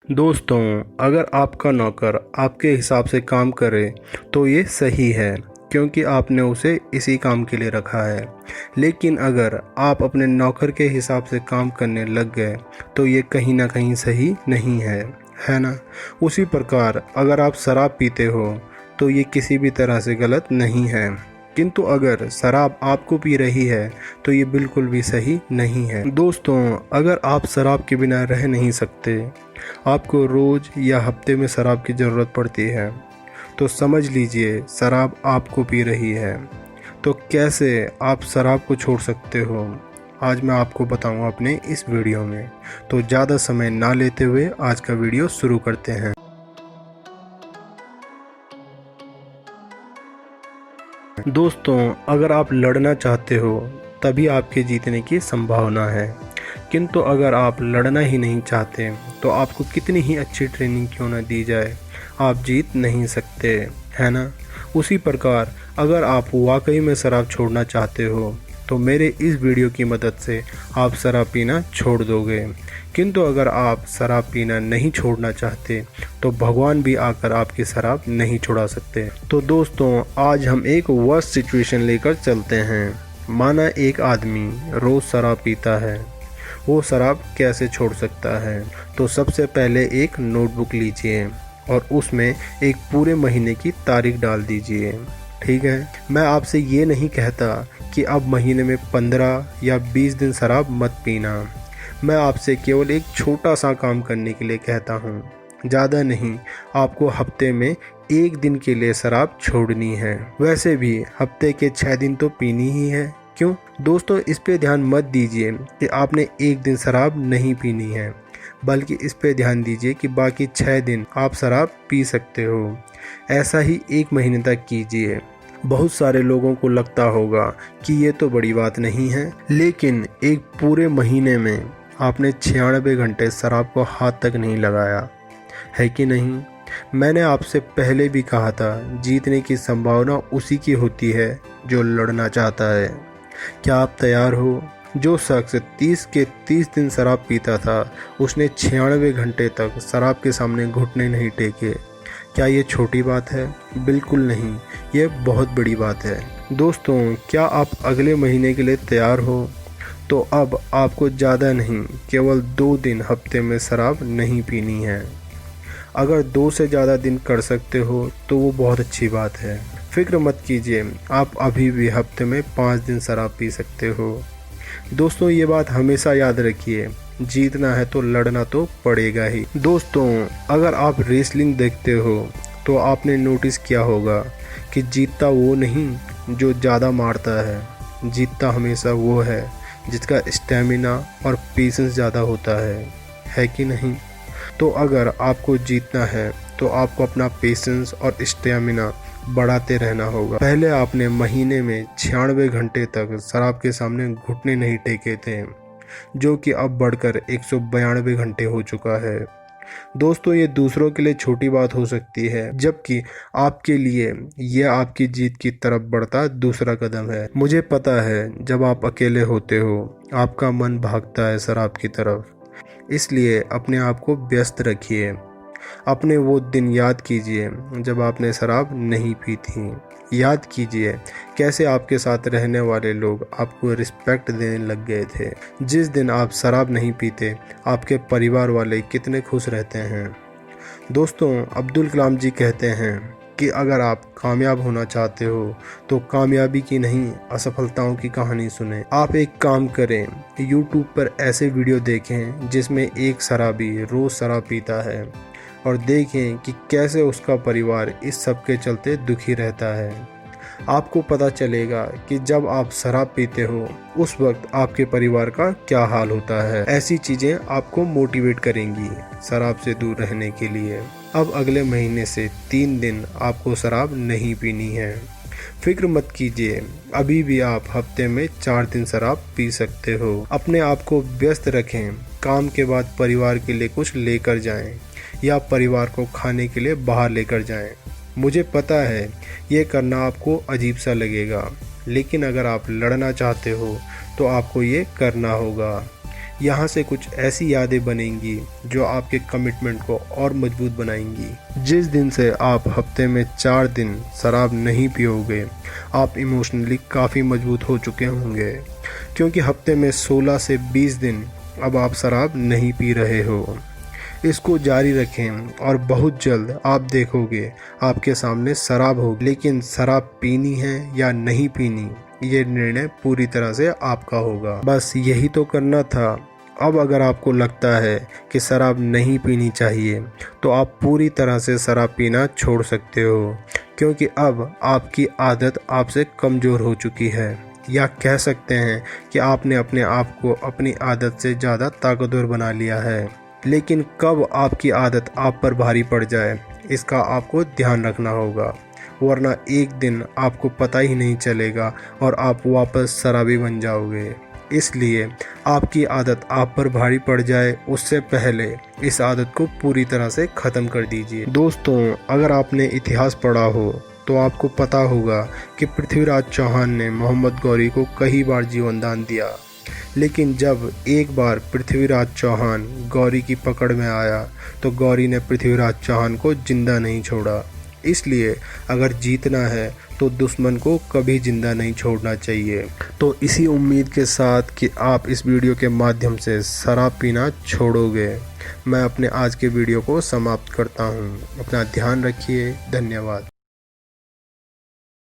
दोस्तों, अगर आपका नौकर आपके हिसाब से काम करे तो ये सही है, क्योंकि आपने उसे इसी काम के लिए रखा है। लेकिन अगर आप अपने नौकर के हिसाब से काम करने लग गए तो ये कहीं ना कहीं सही नहीं है ना। उसी प्रकार अगर आप शराब पीते हो तो ये किसी भी तरह से गलत नहीं है, किंतु अगर शराब आपको पी रही है तो ये बिल्कुल भी सही नहीं है। दोस्तों, अगर आप शराब के बिना रह नहीं सकते, आपको रोज़ या हफ्ते में शराब की ज़रूरत पड़ती है, तो समझ लीजिए शराब आपको पी रही है। तो कैसे आप शराब को छोड़ सकते हो, आज मैं आपको बताऊंगा अपने इस वीडियो में। तो ज़्यादा समय ना लेते हुए आज का वीडियो शुरू करते हैं। दोस्तों, अगर आप लड़ना चाहते हो तभी आपके जीतने की संभावना है, किंतु अगर आप लड़ना ही नहीं चाहते तो आपको कितनी ही अच्छी ट्रेनिंग क्यों ना दी जाए, आप जीत नहीं सकते, है ना। उसी प्रकार अगर आप वाकई में शराब छोड़ना चाहते हो तो मेरे इस वीडियो की मदद से आप शराब पीना छोड़ दोगे। किंतु अगर आप शराब पीना नहीं छोड़ना चाहते तो भगवान भी आकर आपकी शराब नहीं छुड़ा सकते। तो दोस्तों, आज हम एक वर्स्ट सिचुएशन लेकर चलते हैं। माना एक आदमी रोज़ शराब पीता है, वो शराब कैसे छोड़ सकता है। तो सबसे पहले एक नोटबुक लीजिए और उसमें एक पूरे महीने की तारीख डाल दीजिए। ठीक है, मैं आपसे ये नहीं कहता कि अब महीने में 15 या 20 दिन शराब मत पीना। मैं आपसे केवल एक छोटा सा काम करने के लिए कहता हूँ, ज़्यादा नहीं। आपको हफ्ते में एक दिन के लिए शराब छोड़नी है। वैसे भी हफ्ते के 6 दिन तो पीनी ही है। क्यों दोस्तों, इस पे ध्यान मत दीजिए कि आपने एक दिन शराब नहीं पीनी है, बल्कि इस पे ध्यान दीजिए कि बाकी 6 दिन आप शराब पी सकते हो। ऐसा ही एक महीने तक कीजिए। बहुत सारे लोगों को लगता होगा कि ये तो बड़ी बात नहीं है, लेकिन एक पूरे महीने में आपने 96 घंटे शराब को हाथ तक नहीं लगाया, है कि नहीं। मैंने आपसे पहले भी कहा था, जीतने की संभावना उसी की होती है जो लड़ना चाहता है। क्या आप तैयार हो। जो शख्स 30 के 30 दिन शराब पीता था, उसने 96 घंटे तक शराब के सामने घुटने नहीं टेके। क्या ये छोटी बात है? बिल्कुल नहीं, ये बहुत बड़ी बात है। दोस्तों, क्या आप अगले महीने के लिए तैयार हो? तो अब आपको ज़्यादा नहीं, केवल 2 दिन हफ्ते में शराब नहीं पीनी है। अगर 2 से ज़्यादा दिन कर सकते हो तो वो बहुत अच्छी बात है। फिक्र मत कीजिए, आप अभी भी हफ्ते में 5 दिन शराब पी सकते हो। दोस्तों, ये बात हमेशा याद रखिए, जीतना है तो लड़ना तो पड़ेगा ही। दोस्तों, अगर आप रेसलिंग देखते हो तो आपने नोटिस किया होगा कि जीतता वो नहीं जो ज़्यादा मारता है, जीतता हमेशा वो है जिसका स्टेमिना और पेशेंस ज़्यादा होता है कि नहीं। तो अगर आपको जीतना है तो आपको अपना पेशेंस और स्टेमिना बढ़ाते रहना होगा। पहले आपने महीने में 96 घंटे तक शराब के सामने घुटने नहीं टेके थे, जो कि अब बढ़कर 192 घंटे हो चुका है। दोस्तों, ये दूसरों के लिए छोटी बात हो सकती है, जबकि आपके लिए यह आपकी जीत की तरफ बढ़ता दूसरा कदम है। मुझे पता है, जब आप अकेले होते हो आपका मन भागता है शराब की तरफ, इसलिए अपने आप को व्यस्त रखिए। अपने वो दिन याद कीजिए जब आपने शराब नहीं पी थी। याद कीजिए कैसे आपके साथ रहने वाले लोग आपको रिस्पेक्ट देने लग गए थे। जिस दिन आप शराब नहीं पीते, आपके परिवार वाले कितने खुश रहते हैं। दोस्तों, अब्दुल कलाम जी कहते हैं कि अगर आप कामयाब होना चाहते हो तो कामयाबी की नहीं, असफलताओं की कहानी सुने। आप एक काम करें, YouTube पर ऐसे वीडियो देखें जिसमें एक शराबी रोज़ शराब पीता है और देखें कि कैसे उसका परिवार इस सब के चलते दुखी रहता है। आपको पता चलेगा कि जब आप शराब पीते हो उस वक्त आपके परिवार का क्या हाल होता है। ऐसी चीज़ें आपको मोटिवेट करेंगी शराब से दूर रहने के लिए। अब अगले महीने से 3 दिन आपको शराब नहीं पीनी है। फिक्र मत कीजिए, अभी भी आप हफ्ते में 4 दिन शराब पी सकते हो। अपने आप को व्यस्त रखें, काम के बाद परिवार के लिए कुछ लेकर जाएं या परिवार को खाने के लिए बाहर लेकर जाएं। मुझे पता है ये करना आपको अजीब सा लगेगा, लेकिन अगर आप लड़ना चाहते हो तो आपको ये करना होगा। यहाँ से कुछ ऐसी यादें बनेंगी जो आपके कमिटमेंट को और मजबूत बनाएंगी। जिस दिन से आप हफ्ते में 4 दिन शराब नहीं पियोगे, आप इमोशनली काफ़ी मजबूत हो चुके होंगे, क्योंकि हफ्ते में 16 से 20 दिन अब आप शराब नहीं पी रहे हो। इसको जारी रखें और बहुत जल्द आप देखोगे आपके सामने शराब होगी, लेकिन शराब पीनी है या नहीं पीनी, ये निर्णय पूरी तरह से आपका होगा। बस यही तो करना था। अब अगर आपको लगता है कि शराब नहीं पीनी चाहिए, तो आप पूरी तरह से शराब पीना छोड़ सकते हो, क्योंकि अब आपकी आदत आपसे कमज़ोर हो चुकी है, या कह सकते हैं कि आपने अपने आप को अपनी आदत से ज़्यादा ताकतवर बना लिया है। लेकिन कब आपकी आदत आप पर भारी पड़ जाए, इसका आपको ध्यान रखना होगा, वरना एक दिन आपको पता ही नहीं चलेगा और आप वापस शराबी बन जाओगे। इसलिए आपकी आदत आप पर भारी पड़ जाए उससे पहले इस आदत को पूरी तरह से ख़त्म कर दीजिए। दोस्तों, अगर आपने इतिहास पढ़ा हो तो आपको पता होगा कि पृथ्वीराज चौहान ने मोहम्मद गौरी को कई बार जीवन दान दिया, लेकिन जब एक बार पृथ्वीराज चौहान गौरी की पकड़ में आया तो गौरी ने पृथ्वीराज चौहान को जिंदा नहीं छोड़ा। इसलिए अगर जीतना है तो दुश्मन को कभी जिंदा नहीं छोड़ना चाहिए। तो इसी उम्मीद के साथ कि आप इस वीडियो के माध्यम से शराब पीना छोड़ोगे, मैं अपने आज के वीडियो को समाप्त करता हूँ। अपना ध्यान रखिए। धन्यवाद।